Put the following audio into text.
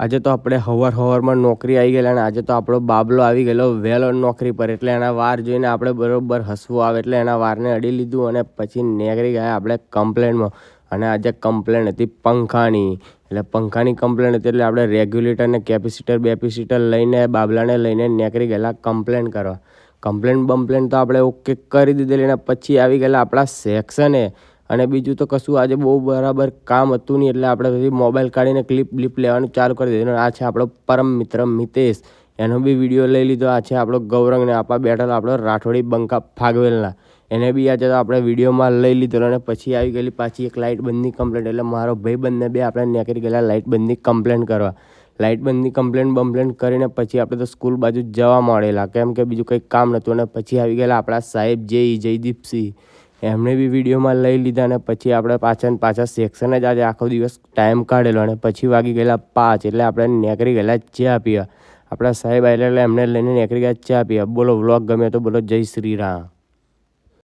આજે તો આપણે હવારમાં નોકરી આવી ગયેલા અને આજે તો આપણો બાબલો આવી ગયેલો વહેલો નોકરી પર. એટલે એના વાર જોઈને આપણે બરાબર હસવું આવે એટલે એના વારને અડી લીધું અને પછી નીકળી ગયા આપણે કમ્પ્લેનમાં. અને આજે કમ્પ્લેન હતી પંખાની. એટલે પંખાની કમ્પ્લેન હતી એટલે આપણે રેગ્યુલેટર ને કેપેસિટર લઈને બાબલાને લઈને નીકળી ગયેલા કમ્પ્લેન કરવા. કમ્પ્લેન તો આપણે ઓકે કરી દીધેલી અને પછી આવી ગયેલા આપણા સેક્શને. અને બીજું તો કશું આજે બહુ બરાબર કામ હતું નહીં એટલે આપણે પછી મોબાઈલ કાઢીને ક્લિપ લેવાનું ચાલુ કરી દીધું. આ છે આપણો પરમ મિત્ર મિતેશ, એનો બી વિડીયો લઈ લીધો. આ છે આપણો ગૌરંગને આપણા બેઠેલો આપણો રાઠોડી બંકા ફાગવેલના, એને બી આજે તો આપણે વિડીયોમાં લઈ લીધેલો. અને પછી આવી ગયેલી પાછી એક લાઇટ બંધની કમ્પ્લેન. એટલે મારો ભાઈબંધને બે આપણે નીકળી ગયેલા લાઇટ બંધની કમ્પ્લેન કરવા. લાઇટ બંધની કમ્પ્લેન કરીને પછી આપણે તો સ્કૂલ બાજુ જવા મળેલા કેમ કે બીજું કંઈ કામ નહોતું. અને પછી આવી ગયેલા આપણા સાહેબ જયદીપસિંહ, એમને બી વિડીયોમાં લઈ લીધા. અને પછી આપણે પાછા સેક્શન જ આજે આખો દિવસ ટાઈમ કાઢેલો. અને પછી વાગી ગયેલા 5 એટલે આપણે નીકળી ગયેલા ચા પીવા. આપણા સાહેબ આવેલા એટલે એમને લઈને નીકળી ગયા ચા પીવા. બોલો, વ્લોગ ગમે તો બોલો જય શ્રી રામ.